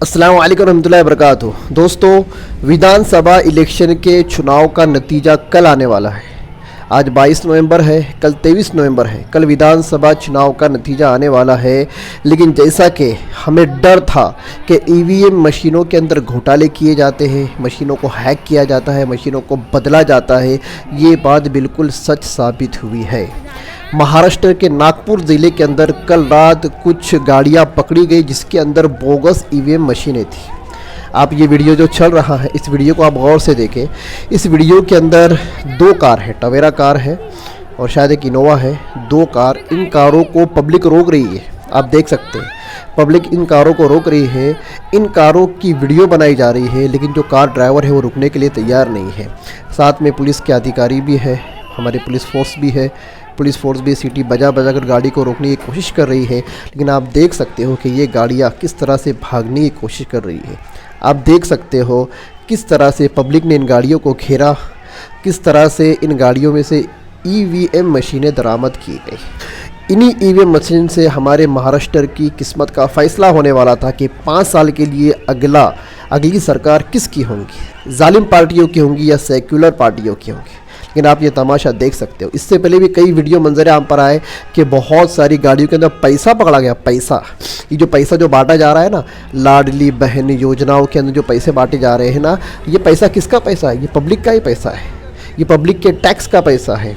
अस्सलाम वालेकुम रहमतुल्लाहि वबरकातुहू। दोस्तों, विधानसभा इलेक्शन के चुनाव का नतीजा कल आने वाला है। आज 22 नवंबर है, कल 23 नवंबर है। कल विधानसभा चुनाव का नतीजा आने वाला है। लेकिन जैसा कि हमें डर था कि ईवीएम मशीनों के अंदर घोटाले किए जाते हैं, मशीनों को हैक किया जाता है, मशीनों को बदला जाता है, ये बात बिल्कुल सच साबित हुई है। महाराष्ट्र के नागपुर ज़िले के अंदर कल रात कुछ गाड़ियां पकड़ी गई जिसके अंदर बोगस ईवीएम मशीनें थी। आप ये वीडियो जो चल रहा है, इस वीडियो को आप गौर से देखें। इस वीडियो के अंदर दो कार है, टवेरा कार है और शायद एक इनोवा है। दो कार, इन कारों को पब्लिक रोक रही है। आप देख सकते हैं, पब्लिक इन कारों को रोक रही है। इन कारों की वीडियो बनाई जा रही है, लेकिन जो कार ड्राइवर है वो रुकने के लिए तैयार नहीं है। साथ में पुलिस के अधिकारी भी है, हमारी पुलिस फोर्स भी है। पुलिस फोर्स भी सीटी बजा बजा कर गाड़ी को रोकने की कोशिश कर रही है। लेकिन आप देख सकते हो कि ये गाड़ियाँ किस तरह से भागने की कोशिश कर रही है। आप देख सकते हो किस तरह से पब्लिक ने इन गाड़ियों को घेरा, किस तरह से इन गाड़ियों में से ईवीएम मशीनें बरामद की गई। इन्हीं ईवीएम मशीन से हमारे महाराष्ट्र की किस्मत का फैसला होने वाला था कि 5 साल के लिए अगली सरकार किसकी होंगी, जालिम पार्टियों की होंगी या सेक्युलर पार्टियों की होंगी। लेकिन आप ये तमाशा देख सकते हो। इससे पहले भी कई वीडियो मंजर आम पर आए कि बहुत सारी गाड़ियों के अंदर पैसा पकड़ा गया। पैसा, ये जो पैसा जो बांटा जा रहा है ना, लाडली बहन योजनाओं के अंदर जो पैसे बांटे जा रहे हैं ना, ये पैसा किसका पैसा है? ये पब्लिक का ही पैसा है। ये पब्लिक के टैक्स का पैसा है।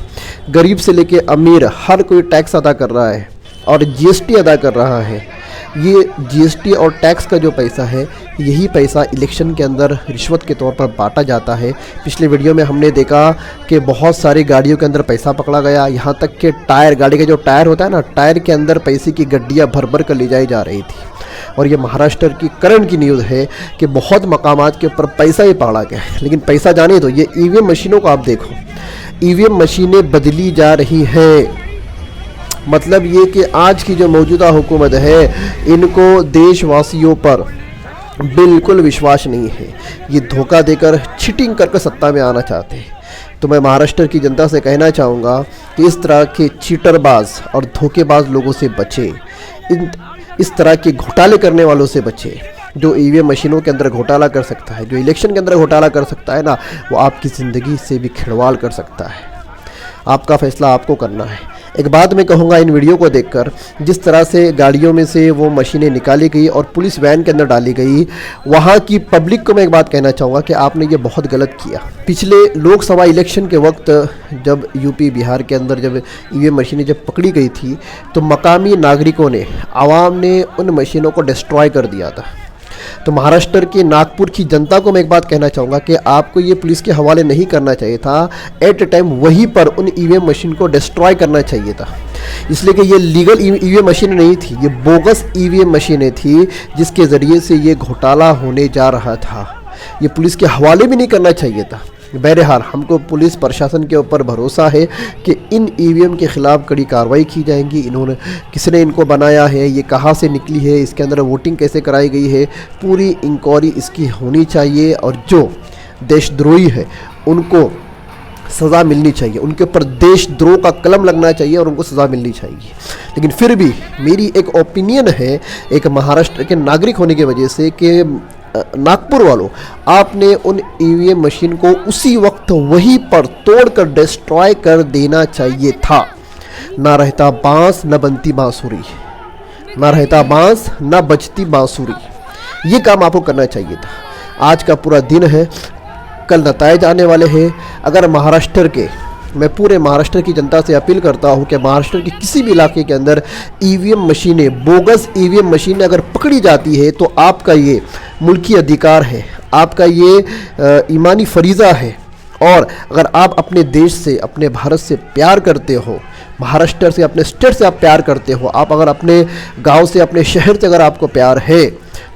गरीब से लेके अमीर हर कोई टैक्स अदा कर रहा है और जीएसटी अदा कर रहा है। ये जीएसटी और टैक्स का जो पैसा है, यही पैसा इलेक्शन के अंदर रिश्वत के तौर पर बांटा जाता है। पिछले वीडियो में हमने देखा कि बहुत सारी गाड़ियों के अंदर पैसा पकड़ा गया। यहाँ तक कि टायर, गाड़ी का जो टायर होता है ना, टायर के अंदर पैसे की गड्डियाँ भर भर कर ले जाई जा रही थी। और ये महाराष्ट्र की करंट की न्यूज़ है कि बहुत मकामात के ऊपर पैसा ही पकड़ा गया है। लेकिन पैसा जाने दो, ये ईवीएम मशीनों को आप देखो, ईवीएम मशीनें बदली जा रही हैं। मतलब ये कि आज की जो मौजूदा हुकूमत है, इनको देशवासियों पर बिल्कुल विश्वास नहीं है। ये धोखा देकर चीटिंग करके सत्ता में आना चाहते हैं। तो मैं महाराष्ट्र की जनता से कहना चाहूँगा कि इस तरह के चीटरबाज और धोखेबाज लोगों से बचे, इस तरह के घोटाले करने वालों से बचे। जो ईवीएम मशीनों के अंदर घोटाला कर सकता है, जो इलेक्शन के अंदर घोटाला कर सकता है ना, वो आपकी ज़िंदगी से भी खिलवाड़ कर सकता है। आपका फैसला आपको करना है। एक बात मैं कहूँगा, इन वीडियो को देखकर जिस तरह से गाड़ियों में से वो मशीनें निकाली गई और पुलिस वैन के अंदर डाली गई, वहाँ की पब्लिक को मैं एक बात कहना चाहूँगा कि आपने ये बहुत गलत किया। पिछले लोकसभा इलेक्शन के वक्त जब यूपी बिहार के अंदर जब ईवीएम मशीनें जब पकड़ी गई थी, तो मकामी नागरिकों ने, आवाम ने उन मशीनों को डिस्ट्रॉय कर दिया था। तो महाराष्ट्र के नागपुर की जनता को मैं एक बात कहना चाहूँगा कि आपको ये पुलिस के हवाले नहीं करना चाहिए था। एट ए टाइम वहीं पर उन ईवीएम मशीन को डिस्ट्रॉय करना चाहिए था। इसलिए कि ये लीगल ईवीएम मशीन नहीं थी, ये बोगस ईवीएम मशीनें थी जिसके ज़रिए से ये घोटाला होने जा रहा था। ये पुलिस के हवाले भी नहीं करना चाहिए था। बहरहाल हमको पुलिस प्रशासन के ऊपर भरोसा है कि इन ईवीएम के ख़िलाफ़ कड़ी कार्रवाई की जाएंगी। इन्होंने, किसने इनको बनाया है, ये कहाँ से निकली है, इसके अंदर वोटिंग कैसे कराई गई है, पूरी इंक्वायरी इसकी होनी चाहिए। और जो देशद्रोही है उनको सज़ा मिलनी चाहिए, उनके ऊपर देशद्रोह का कलम लगना चाहिए और उनको सज़ा मिलनी चाहिए। लेकिन फिर भी मेरी एक ओपिनियन है, एक महाराष्ट्र के नागरिक होने की वजह से, कि नागपुर वालों, आपने उन ईवीएम मशीन को उसी वक्त वहीं पर तोड़कर डिस्ट्रॉय कर देना चाहिए था। ना रहता बांस न बनती बांसुरी, ना रहता बांस न बजती बांसुरी। ये काम आपको करना चाहिए था। आज का पूरा दिन है, कल नतायज आने वाले हैं। अगर महाराष्ट्र के, मैं पूरे महाराष्ट्र की जनता से अपील करता हूं कि महाराष्ट्र के किसी भी इलाके के अंदर ईवीएम मशीनें, बोगस ईवीएम मशीनें अगर पकड़ी जाती है, तो आपका ये मुल्की अधिकार है, आपका ये ईमानी फरीज़ा है। और अगर आप अपने देश से, अपने भारत से प्यार करते हो, महाराष्ट्र से, अपने स्टेट से आप प्यार करते हो, आप अगर अपने गांव से, अपने शहर से अगर आपको प्यार है,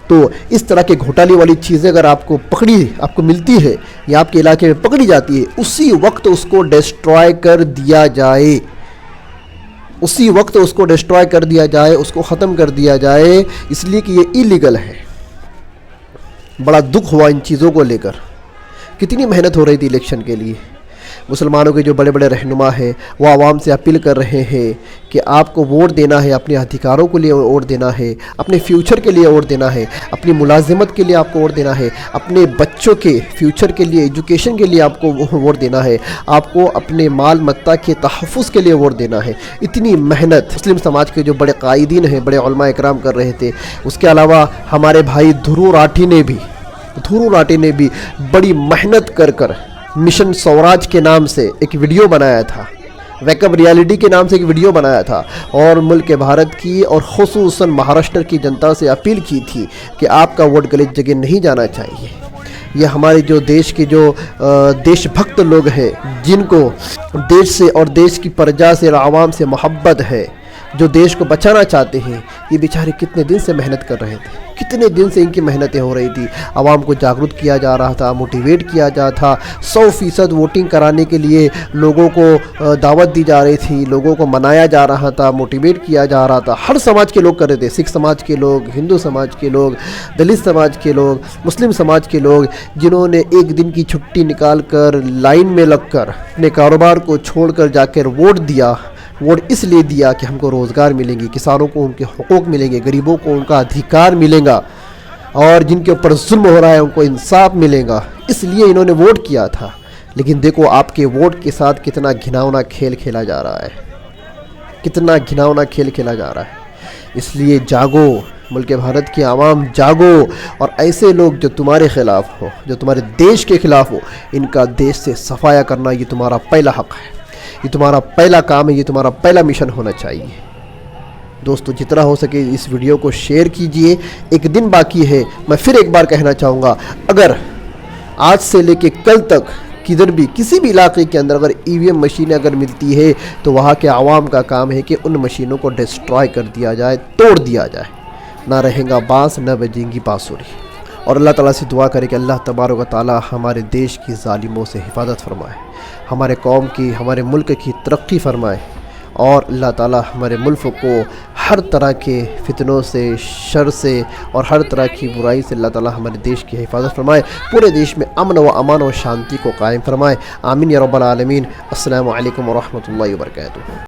तो इस तरह के घोटाले वाली चीज़ें अगर आपको मिलती है या आपके इलाके में पकड़ी जाती है, उसी वक्त उसको डिस्ट्रॉय कर दिया जाए, उसी वक्त उसको डिस्ट्रॉय कर दिया जाए, उसको ख़त्म कर दिया जाए, इसलिए कि ये इलीगल है। बड़ा दुख हुआ इन चीज़ों को लेकर। कितनी मेहनत हो रही थी इलेक्शन के लिए, मुसलमानों के जो बड़े बड़े रहनुमा हैं वो आवाम से अपील कर रहे हैं कि आपको वोट देना है, अपने अधिकारों के लिए वोट देना है, अपने फ्यूचर के लिए वोट देना है, अपनी मुलाजिमत के लिए आपको वोट देना है, अपने बच्चों के फ्यूचर के लिए, एजुकेशन के लिए आपको वोट देना है, आपको अपने माल मत्ता के तहफ़्फ़ुज़ के लिए वोट देना है। इतनी मेहनत मुस्लिम समाज के जो बड़े कायदीन हैं, बड़े उलमा इकराम कर रहे थे। उसके अलावा हमारे भाई ध्रुव राठी ने भी बड़ी मेहनत कर मिशन स्वराज के नाम से एक वीडियो बनाया था, वेकअप रियलिटी के नाम से एक वीडियो बनाया था और मुल्क भारत की और खुसूसन महाराष्ट्र की जनता से अपील की थी कि आपका वोट गलत जगह नहीं जाना चाहिए। ये हमारे जो देश के जो देशभक्त लोग हैं, जिनको देश से और देश की प्रजा से और आवाम से मोहब्बत है, जो देश को बचाना चाहते हैं, ये बेचारे कितने दिन से मेहनत कर रहे थे, कितने दिन से इनकी मेहनतें हो रही थी। आवाम को जागरूक किया जा रहा था, मोटिवेट किया जा था, 100% वोटिंग कराने के लिए लोगों को दावत दी जा रही थी, लोगों को मनाया जा रहा था, मोटिवेट किया जा रहा था। हर समाज के लोग कर रहे थे, सिख समाज के लोग, हिंदू समाज के लोग, दलित समाज के लोग, मुस्लिम समाज के लोग, जिन्होंने एक दिन की छुट्टी निकाल कर लाइन में लग कर अपने कारोबार को छोड़ कर जाकर वोट दिया। वोट इसलिए दिया कि हमको रोज़गार मिलेंगे, किसानों को उनके हुकूक मिलेंगे, गरीबों को उनका अधिकार मिलेगा और जिनके ऊपर जुल्म हो रहा है उनको इंसाफ मिलेगा, इसलिए इन्होंने वोट किया था। लेकिन देखो आपके वोट के साथ कितना घिनौना खेल खेला जा रहा है, कितना घिनौना खेल खेला जा रहा है। इसलिए जागो, मुल्क भारत की आवाम जागो और ऐसे लोग जो तुम्हारे ख़िलाफ़ हो, जो तुम्हारे देश के ख़िलाफ़ हो, इनका देश से सफाया करना ये तुम्हारा पहला हक़ है, ये तुम्हारा पहला काम है, ये तुम्हारा पहला मिशन होना चाहिए। दोस्तों जितना हो सके इस वीडियो को शेयर कीजिए। एक दिन बाकी है, मैं फिर एक बार कहना चाहूँगा, अगर आज से लेके कल तक किधर भी किसी भी इलाके के अंदर अगर ईवीएम मशीनें अगर मिलती है तो वहाँ के आवाम का काम है कि उन मशीनों को डिस्ट्रॉय कर दिया जाए, तोड़ दिया जाए। ना रहेगा बांस, ना बजेंगी बांसुरी। और अल्लाह ताला से दुआ करें कि अल्लाह तबारक व तआला हमारे देश की ज़ालिमों से हिफाजत फरमाए, हमारे कौम की, हमारे मुल्क की तरक्की फरमाए और अल्लाह ताला हमारे मुल्क को हर तरह के फितनों से, शर से और हर तरह की बुराई से अल्लाह ताला हमारे देश की हिफाजत फरमाए, पूरे देश में अमन व अमान व शांति को कायम फरमाए। आमीन या रब्बल आलमीन। अस्सलामु अलैकुम व रहमतुल्लाहि व बरकातुहू।